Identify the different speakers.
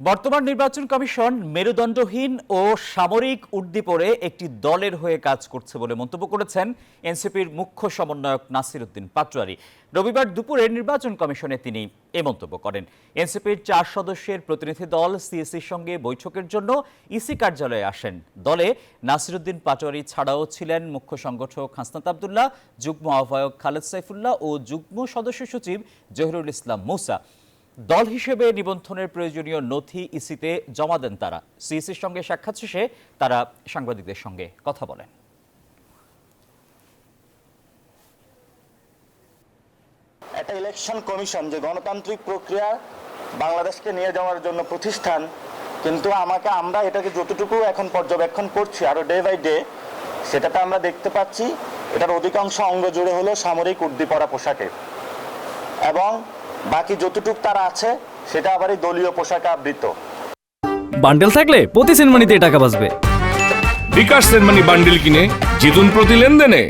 Speaker 1: বর্তমান নির্বাচন কমিশন মেরুদণ্ডহীন ও সামরিক উর্দিপরে একটি দলের হয়ে কাজ করছে বলে মন্তব্য করেছেন এনসিপির মুখ্য সমন্বয়ক নাসির উদ্দিন পাটোয়ারী। রবিবার দুপুরে নির্বাচন কমিশনে তিনি এ মন্তব্য করেন। এনসিপির 4 সদস্যের প্রতিনিধি দল সিএসির সঙ্গে বৈঠকের জন্য ইসি কার্যালয়ে আসেন। দলে নাসির উদ্দিন পাটোয়ারী ছাড়াও ছিলেন মুখ্য সংগঠক হাসনাত আবদুল্লাহ, যুগ্ম আহ্বায়ক খালেদ সাইফুল্লাহ ও যুগ্ম সদস্য সচিব জহিরুল ইসলাম মুসা। দল হিসেবে নিবন্ধনের প্রয়োজনীয় নথি ইসিতে জমা দেন তারা। সিইসির সঙ্গে সাক্ষাৎ শেষে তারা সাংবাদিকদের সঙ্গে কথা বলেন।
Speaker 2: একটা ইলেকশন কমিশন যে গণতান্ত্রিক প্রক্রিয়া বাংলাদেশকে নিয়ে যাওয়ার জন্য প্রতিষ্ঠান, কিন্তু আমরা এটাকে যতটুকু এখন পর্যবেক্ষণ করছি আরো ডে বাই ডে, সেটাতে আমরা দেখতে পাচ্ছি এটার অধিকাংশ অঙ্গ জুড়ে হলো সামরিক উর্দি পরা পোশাকে, এবং বাকি যতটুকু তারা আছে সেটা আবার এই দলীয় পোশাকে আবৃত।
Speaker 3: বান্ডেল থাকলে প্রতি সেনমানিতে টাকা বাঁচবে।
Speaker 4: বিকাশ সেনমানি বান্ডেল কিনে জিতুন প্রতি লেনদেনে।